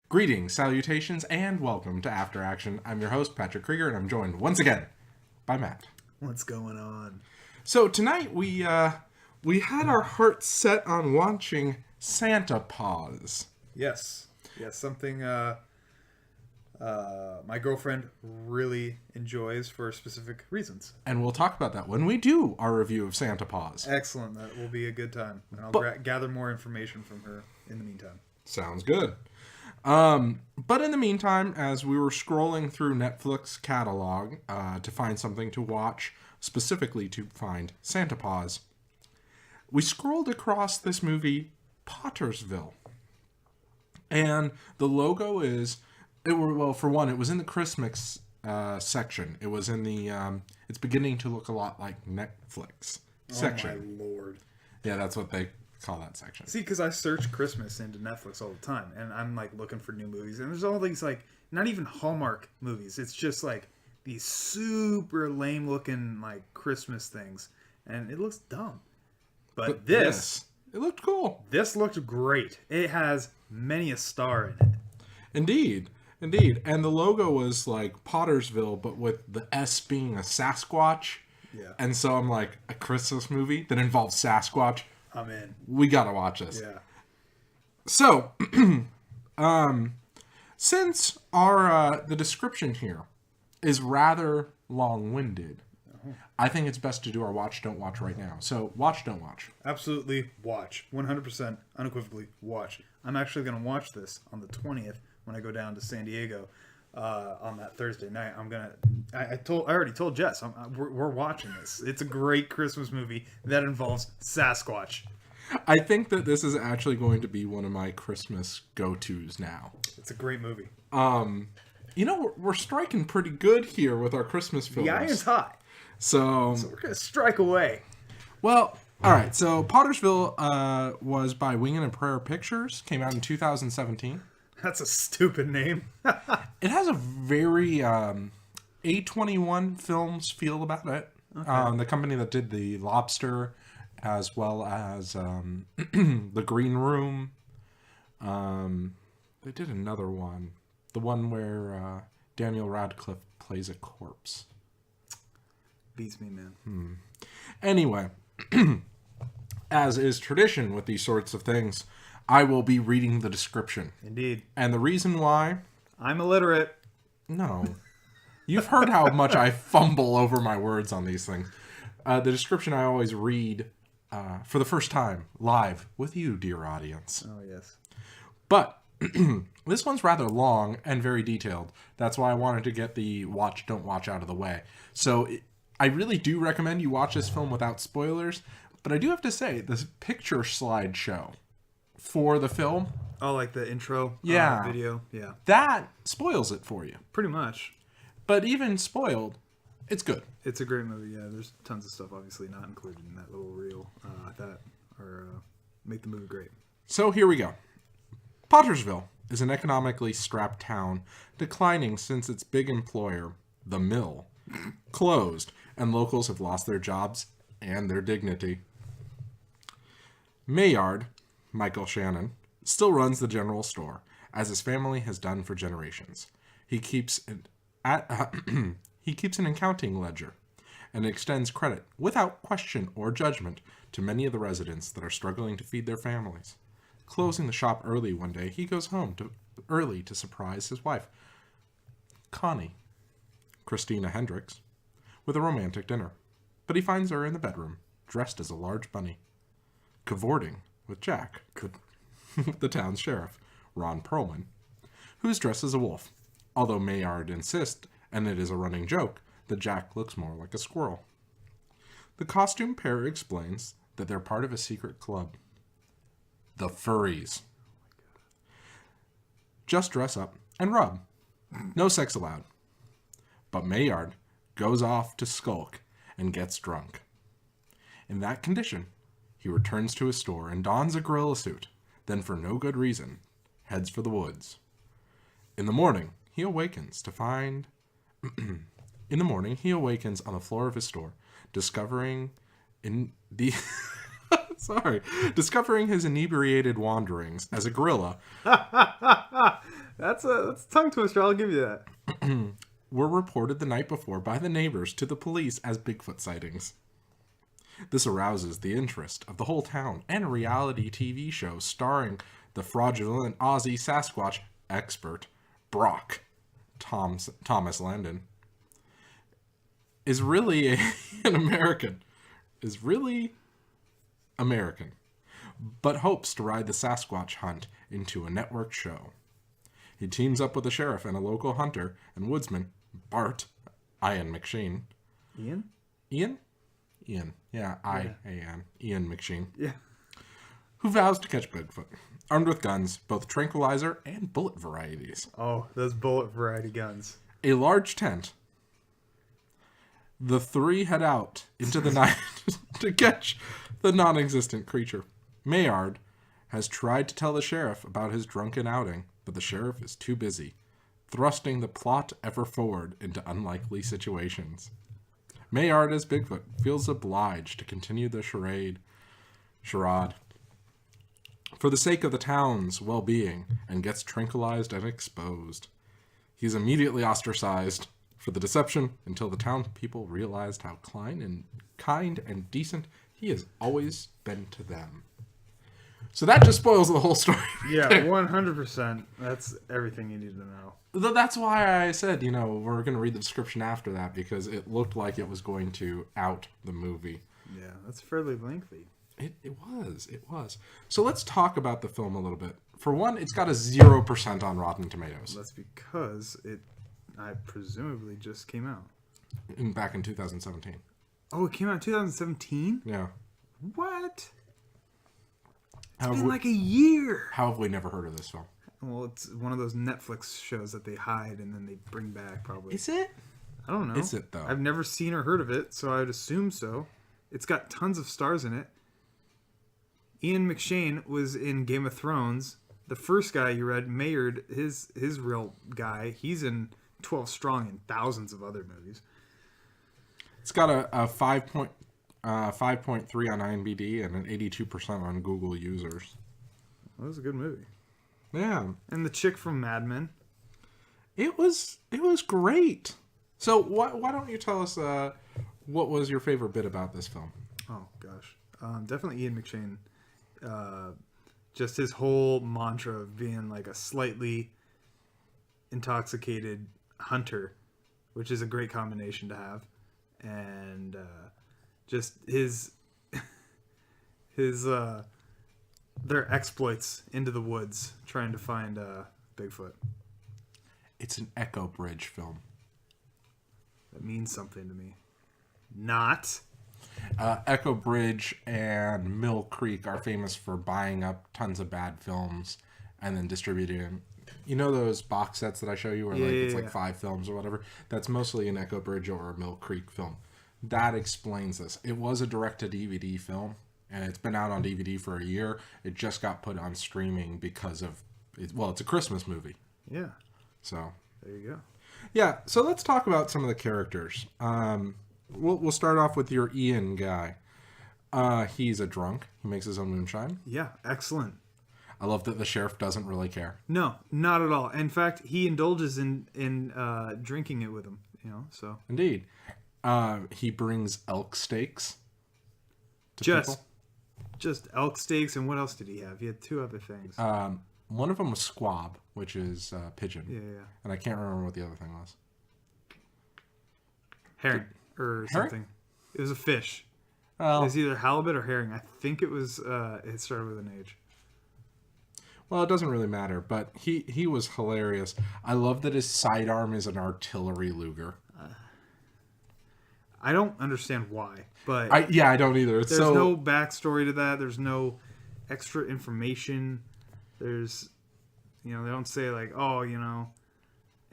Greetings, salutations, and welcome to After Action. I'm your host, Patrick Kreeger, and I'm joined once again by Matt. What's going on? So tonight we had our hearts set on watching Santa Paws. Yes, something my girlfriend really enjoys for specific reasons. And we'll talk about that when we do our review of Santa Paws. Excellent, that will be a good time. And I'll gather more information from her in the meantime. Sounds good. But in the meantime, as we were scrolling through Netflix catalog to find something to watch, specifically to find Santa Paws, we scrolled across this movie, Pottersville. And the logo for one, it was in the Christmas section. It was in the, it's beginning to look a lot like Netflix section. Oh my lord. Yeah, that's what they call that section. See, because I search Christmas into Netflix all the time, and I'm like looking for new movies, and there's all these like not even Hallmark movies. It's just like these super lame looking like Christmas things, and it looks dumb. But this it looked cool. This looked great. It has many a star in it. Indeed. And the logo was like Pottersville, but with the S being a Sasquatch. Yeah. And so I'm like, a Christmas movie that involves Sasquatch. I'm in. We gotta watch this. Yeah. So, since our the description here is rather long-winded, I think it's best to do our watch, don't watch right now. So, watch, don't watch. Absolutely watch. 100% unequivocally watch. I'm actually going to watch this on the 20th when I go down to San Diego on that Thursday night. I already told Jess, we're watching this. It's a great Christmas movie that involves Sasquatch. I think that this is actually going to be one of my Christmas go-tos now. It's a great movie. We're striking pretty good here with our Christmas films. The iron's hot. So we're going to strike away. Well, all right. So Pottersville was by Wingin' and Prayer Pictures. Came out in 2017. That's a stupid name. It has a very A21 Films feel about it. Okay. The company that did The Lobster, as well as The Green Room. They did another one. The one where Daniel Radcliffe plays a corpse. Beats me, man. Anyway, as is tradition with these sorts of things, I will be reading the description. Indeed. And the reason why... I'm illiterate. No. You've heard how much I fumble over my words on these things. The description I always read for the first time, live, with you, dear audience. Oh, yes. But this one's rather long and very detailed. That's why I wanted to get the watch, don't watch out of the way. So I really do recommend you watch this film without spoilers. But I do have to say, this picture slideshow for the film... Oh, like the intro video? Yeah. That spoils it for you. Pretty much. But even spoiled, it's good. It's a great movie, yeah. There's tons of stuff obviously not included in that little reel that make the movie great. So here we go. Pottersville is an economically strapped town, declining since its big employer, the mill, closed, and locals have lost their jobs and their dignity. Maynard, Michael Shannon, still runs the general store, as his family has done for generations. He keeps an accounting ledger and extends credit without question or judgment to many of the residents that are struggling to feed their families. Closing the shop early one day, he goes home early to surprise his wife, Connie, Christina Hendricks, with a romantic dinner. But he finds her in the bedroom, dressed as a large bunny, cavorting with Jack, the town's sheriff, Ron Perlman, who's dressed as a wolf, although Maynard insists, and it is a running joke, that Jack looks more like a squirrel. The costume pair explains that they're part of a secret club, the furries. Just dress up and rub. No sex allowed. But Maynard goes off to skulk and gets drunk. In that condition, he returns to his store and dons a gorilla suit, then for no good reason, heads for the woods. In the morning, he awakens on the floor of his store, discovering discovering his inebriated wanderings as a gorilla. That's That's a tongue twister. I'll give you that. Were reported the night before by the neighbors to the police as Bigfoot sightings. This arouses the interest of the whole town, and a reality TV show starring the fraudulent Aussie Sasquatch expert, Brock Thomas Landon, is really an American. Is really American, but hopes to ride the Sasquatch hunt into a network show. He teams up with a sheriff and a local hunter and woodsman, Bart, Ian McShane. Ian? Ian? Yeah, I-A-N. Ian McShane. Yeah. Who vows to catch Bigfoot, armed with guns, both tranquilizer and bullet varieties. Oh, those bullet variety guns. A large tent. The three head out into the night to catch the non-existent creature. Maillard has tried to tell the sheriff about his drunken outing, but the sheriff is too busy, thrusting the plot ever forward into unlikely situations. Maillard as Bigfoot feels obliged to continue the charade for the sake of the town's well-being, and gets tranquilized and exposed. He's immediately ostracized for the deception until the town people realized how kind and decent he has always been to them. So that just spoils the whole story. Yeah, 100%. That's everything you need to know. That's why I said, we're going to read the description after that, because it looked like it was going to out the movie. Yeah, that's fairly lengthy. It was. So let's talk about the film a little bit. For one, it's got a 0% on Rotten Tomatoes. That's because I presumably just came out. Back in 2017. Oh, it came out in 2017? Yeah. What? It's How have been we- like a year. How have we never heard of this film? Well, it's one of those Netflix shows that they hide and then they bring back, probably. Is it? I don't know. Is it, though? I've never seen or heard of it, so I would assume so. It's got tons of stars in it. Ian McShane was in Game of Thrones. The first guy you read, Maillard, his real guy, he's in 12 Strong and thousands of other movies. It's got a 5.3 on IMDb and an 82% on Google users. That was a good movie. Yeah. And the chick from Mad Men. It was great. So why don't you tell us what was your favorite bit about this film? Oh, gosh. Definitely Ian McShane. Just his whole mantra of being like a slightly intoxicated hunter, which is a great combination to have. And just his their exploits into the woods trying to find Bigfoot. It's an Echo Bridge film. That means something to me. Not. Echo Bridge and Mill Creek are famous for buying up tons of bad films and then distributing them. You know those box sets that I show you where it's like 5 films or whatever? That's mostly an Echo Bridge or a Mill Creek film. That explains this. It was a direct-to-DVD film, and it's been out on DVD for a year. It just got put on streaming because of... it's a Christmas movie. Yeah. So... There you go. Yeah, so let's talk about some of the characters. We'll start off with your Ian guy. He's a drunk. He makes his own moonshine. Yeah, excellent. I love that the sheriff doesn't really care. No, not at all. In fact, he indulges in drinking it with him. So Indeed. He brings elk steaks to people. Just elk steaks, and what else did he have? He had 2 other things. One of them was squab, which is pigeon. Yeah. And I can't remember what the other thing was. Herring or herring? something. It was a fish. Well, It was either halibut or herring. I think it was. It started with an H. Well, it doesn't really matter, but he was hilarious. I love that his sidearm is an artillery Luger. I don't understand why, but I don't either. It's there's no backstory to that. There's no extra information. There's, they don't say like, oh,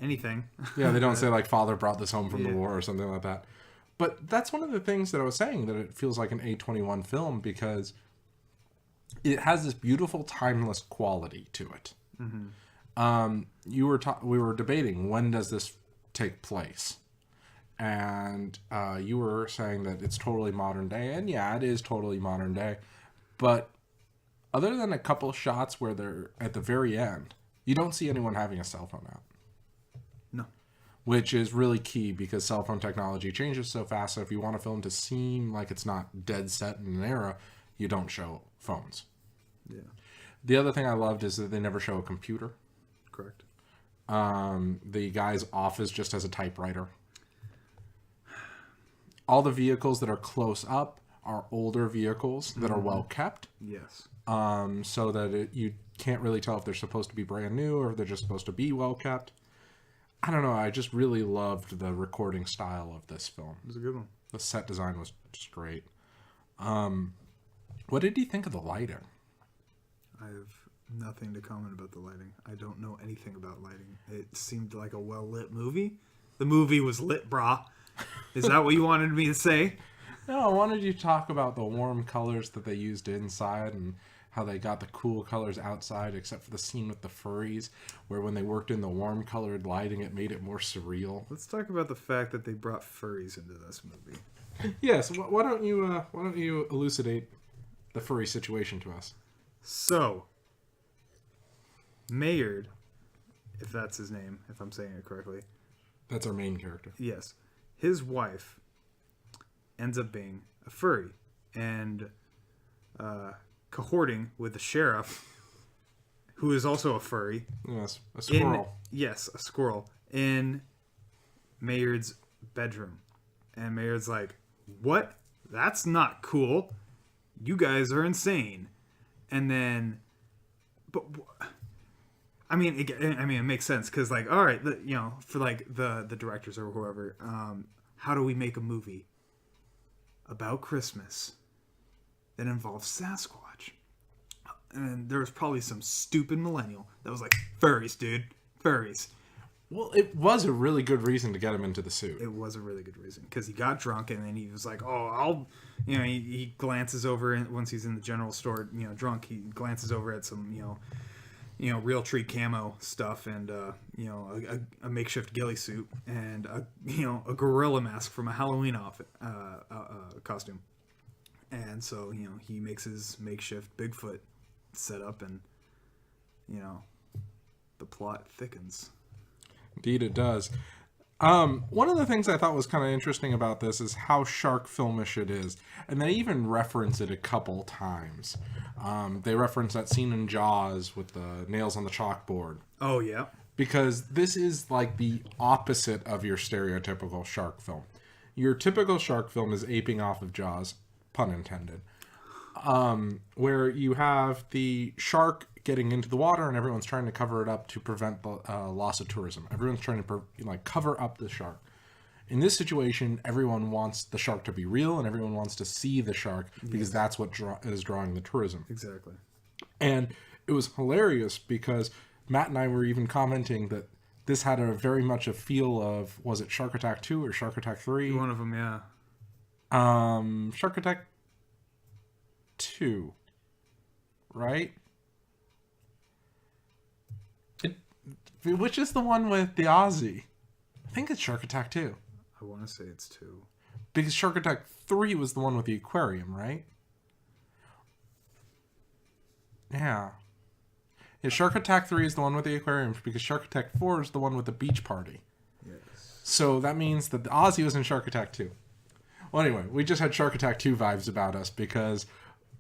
anything. Yeah, they don't say like father brought this home from the Yeah. war or something like that. But that's one of the things that I was saying, that it feels like an A21 film because it has this beautiful timeless quality to it. Mm-hmm. We were debating, when does this take place? And you were saying that it's totally modern day, and yeah, it is totally modern day. But other than a couple shots where they're at the very end, You don't see anyone having a cell phone out. No. Which is really key because cell phone technology changes so fast. So if you want a film to seem like it's not dead set in an era, you don't show phones. Yeah. The other thing I loved is that they never show a computer. Correct. The guy's office just has a typewriter. All the vehicles that are close up are older vehicles that are well kept. Yes. So that you can't really tell if they're supposed to be brand new or if they're just supposed to be well kept. I don't know. I just really loved the recording style of this film. It was a good one. The set design was just great. What did you think of the lighting? I have nothing to comment about the lighting. I don't know anything about lighting. It seemed like a well-lit movie. The movie was lit, brah. Is that what you wanted me to say? No, I wanted you to talk about the warm colors that they used inside and how they got the cool colors outside, except for the scene with the furries, where when they worked in the warm colored lighting, it made it more surreal. Let's talk about the fact that they brought furries into this movie. Yes, why don't you elucidate the furry situation to us? So, Maynard, if that's his name, if I'm saying it correctly. That's our main character. Yes. His wife ends up being a furry and cohorting with the sheriff, who is also a furry. Yes, a squirrel. Yes, a squirrel in Maynard's bedroom. And Maynard's like, "What? That's not cool. You guys are insane." And then, but I mean, it makes sense because, like, all right, for like the directors or whoever, how do we make a movie about Christmas that involves Sasquatch? And there was probably some stupid millennial that was like, "Furries, dude, furries." Well, it was a really good reason to get him into the suit. It was a really good reason because he got drunk and then he was like, "Oh, I'll," he glances over and once he's in the general store, drunk, he glances over at some, real tree camo stuff and a makeshift ghillie suit and a gorilla mask from a Halloween outfit, costume, and so he makes his makeshift Bigfoot setup and the plot thickens. Indeed, it does. One of the things I thought was kind of interesting about this is how shark filmish it is. And they even reference it a couple times. They reference that scene in Jaws with the nails on the chalkboard. Oh, yeah. Because this is like the opposite of your stereotypical shark film. Your typical shark film is aping off of Jaws, pun intended. Where you have the shark getting into the water and everyone's trying to cover it up to prevent the loss of tourism. Everyone's trying to cover up the shark. In this situation, everyone wants the shark to be real and everyone wants to see the shark because that's what is drawing the tourism. Exactly. And it was hilarious because Matt and I were even commenting that this had a very much a feel of, was it Shark Attack 2 or Shark Attack 3? One of them, yeah. Shark Attack 2, right? Which is the one with the Aussie? I think it's Shark Attack 2. I want to say it's 2. Because Shark Attack 3 was the one with the aquarium, right? Yeah. Yeah, Shark Attack 3 is the one with the aquarium because Shark Attack 4 is the one with the beach party. Yes. So that means that the Aussie was in Shark Attack 2. Well, anyway, we just had Shark Attack 2 vibes about us because...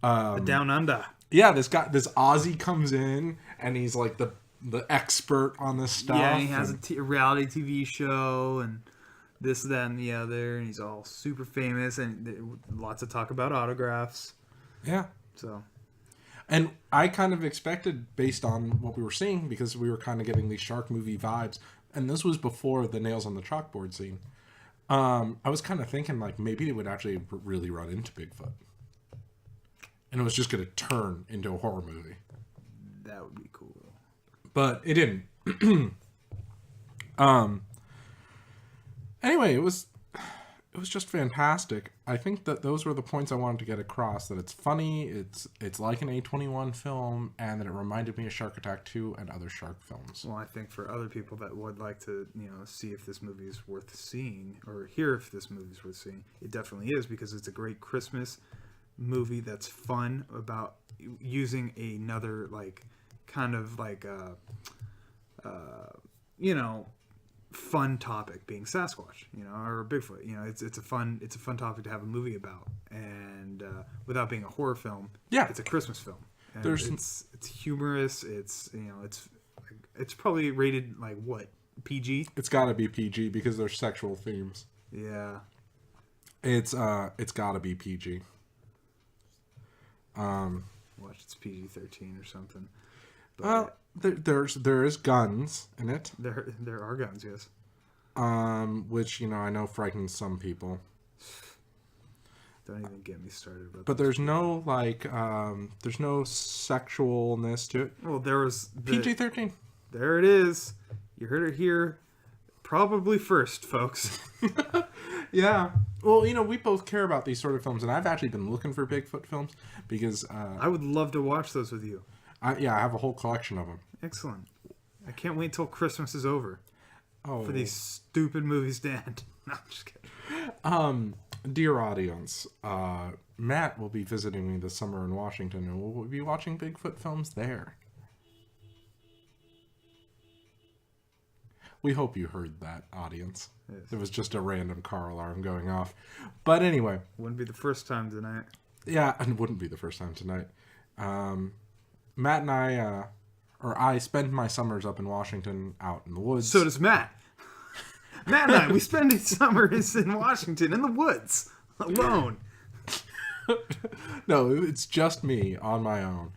Down Under. Yeah, this Aussie comes in and he's like the expert on this stuff. Yeah, he has a reality TV show and this, that, and the other, and he's all super famous and lots of talk about autographs. Yeah. So, and I kind of expected, based on what we were seeing, because we were kind of getting these shark movie vibes, and this was before the nails on the chalkboard scene. I was kind of thinking like maybe they would actually really run into Bigfoot, and it was just going to turn into a horror movie. That would be cool. But it didn't. Anyway, it was just fantastic. I think that those were the points I wanted to get across. That it's funny, it's like an A24 film, and that it reminded me of Shark Attack 2 and other shark films. Well, I think for other people that would like to, see if this movie is worth seeing or hear if this movie is worth seeing, it definitely is because it's a great Christmas movie that's fun about using another kind of you know, fun topic being Sasquatch, you know, or Bigfoot. You know, it's a fun topic to have a movie about, and without being a horror film, Yeah. it's a Christmas film. And There's- it's humorous. It's, you know, it's probably rated like what, PG? It's got to be PG because there's sexual themes. Yeah. It's got to be PG. Watch, it's PG-13 or something. But There is guns in it, there are guns, yes. which, you know, I know frightens some people. Don't even get me started about But there's no there's no sexualness to it. Well, there was PG-13. There it is. You heard it here, probably first, folks. Yeah. Well, you know, we both care about these sort of films, and I've actually been looking for Bigfoot films because I would love to watch those with you. I have a whole collection of them. Excellent. I can't wait till Christmas is over Oh, for these stupid movies to end. No, I'm just kidding. Dear audience, Matt will be visiting me this summer in Washington, and we'll be watching Bigfoot films there. We hope you heard that, audience. Yes. It was just a random car alarm going off. But anyway, Wouldn't be the first time tonight. yeah, and it wouldn't be the first time tonight. Matt and I spend my summers up in Washington out in the woods. So does Matt. Matt and I, we spend these summers in Washington in the woods alone. No, it's just me on my own.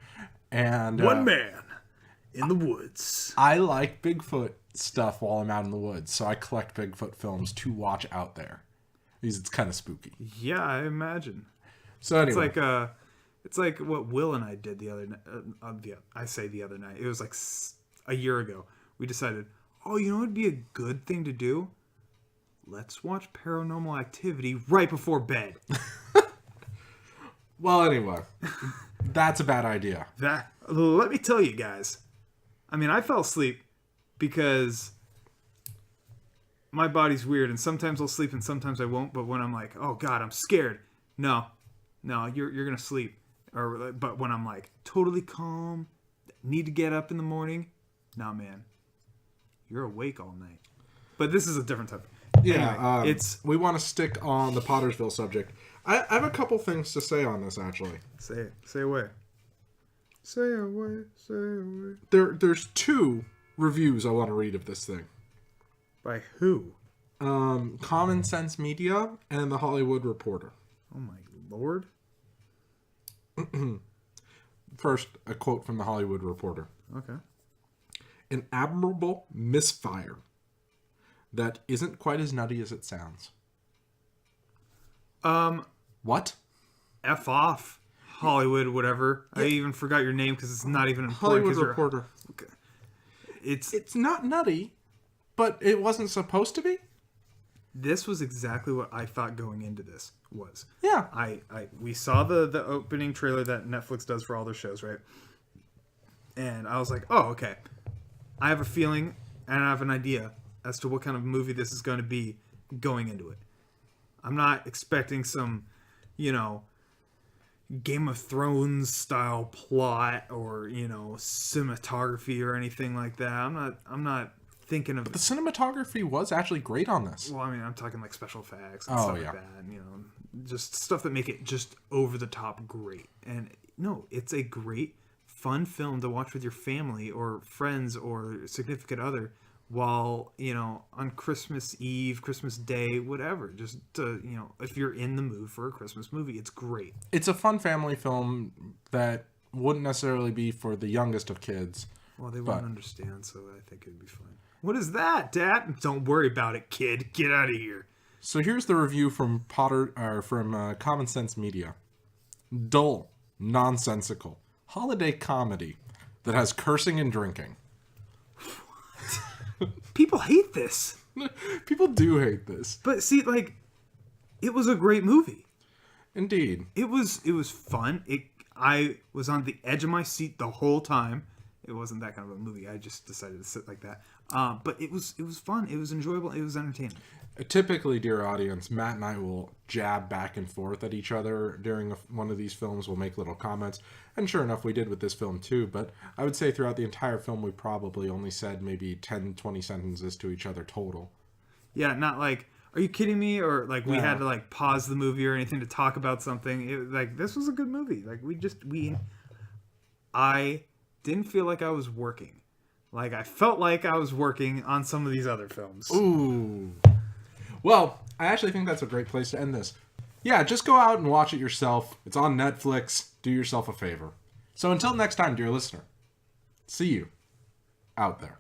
And One man in the woods. I like Bigfoot stuff while I'm out in the woods, so I collect Bigfoot films to watch out there because it's kind of spooky. Yeah, I imagine. So anyway, It's like what Will and I did the other night. I say the other night. It was like a year ago. We decided, oh, you know what would be a good thing to do? Let's watch Paranormal Activity right before bed. well, anyway, that's a bad idea. Let me tell you guys. I mean, I fell asleep because my body's weird, and sometimes I'll sleep and sometimes I won't. But when I'm like, oh God, I'm scared. No, you're gonna sleep. But when I'm like totally calm, need to get up in the morning, nah, man, you're awake all night. But this is a different topic. Yeah, Anyway, we want to stick on the Pottersville subject. I have a couple things to say on this, actually. say it. Say away. Say away. Say away. There's two reviews I want to read of this thing. By who? Common Sense Media and The Hollywood Reporter. Oh my lord. First, a quote from The Hollywood Reporter. Okay. An admirable misfire that isn't quite as nutty as it sounds. What? F off, Hollywood, whatever. Yeah. I even forgot your name because it's not even important. Hollywood Reporter. Okay. It's not nutty, but it wasn't supposed to be. This was exactly what I thought going into this was. Yeah. We saw the opening trailer that Netflix does for all their shows, right? And I was like, oh, okay. I have a feeling and I have an idea as to what kind of movie this is going to be going into it. I'm not expecting some, you know, Game of Thrones style plot or, you know, cinematography or anything like that. I'm not thinking of... But the cinematography was actually great on this. Well, I mean, I'm talking like special effects and stuff like that. And, you know, just stuff that make it just over the top great. And no, it's a great, fun film to watch with your family or friends or significant other while, you know, on Christmas Eve, Christmas Day, whatever. Just to, you know, if you're in the mood for a Christmas movie, it's great. It's a fun family film that wouldn't necessarily be for the youngest of kids. Well, they wouldn't understand, so I think it'd be fine. What is that, Dad? Don't worry about it, kid. Get out of here. So here's the review from Common Sense Media. Dull, nonsensical, holiday comedy that has cursing and drinking. People hate this. People do hate this. But see, like, it was a great movie. Indeed. It was fun. I was on the edge of my seat the whole time. It wasn't that kind of a movie. I just decided to sit like that. But it was fun. It was enjoyable. It was entertaining. Typically, dear audience, Matt and I will jab back and forth at each other during one of these films. We'll make little comments. And sure enough, we did with this film too. But I would say throughout the entire film, we probably only said maybe 10, 20 sentences to each other total. Yeah, not like, are you kidding me? Or like we had to like pause the movie or anything to talk about something. It, like, this was a good movie. Like I didn't feel like I was working. Like, I felt like I was working on some of these other films. Ooh. Well, I actually think that's a great place to end this. Yeah, just go out and watch it yourself. It's on Netflix. Do yourself a favor. So until next time, dear listener, see you out there.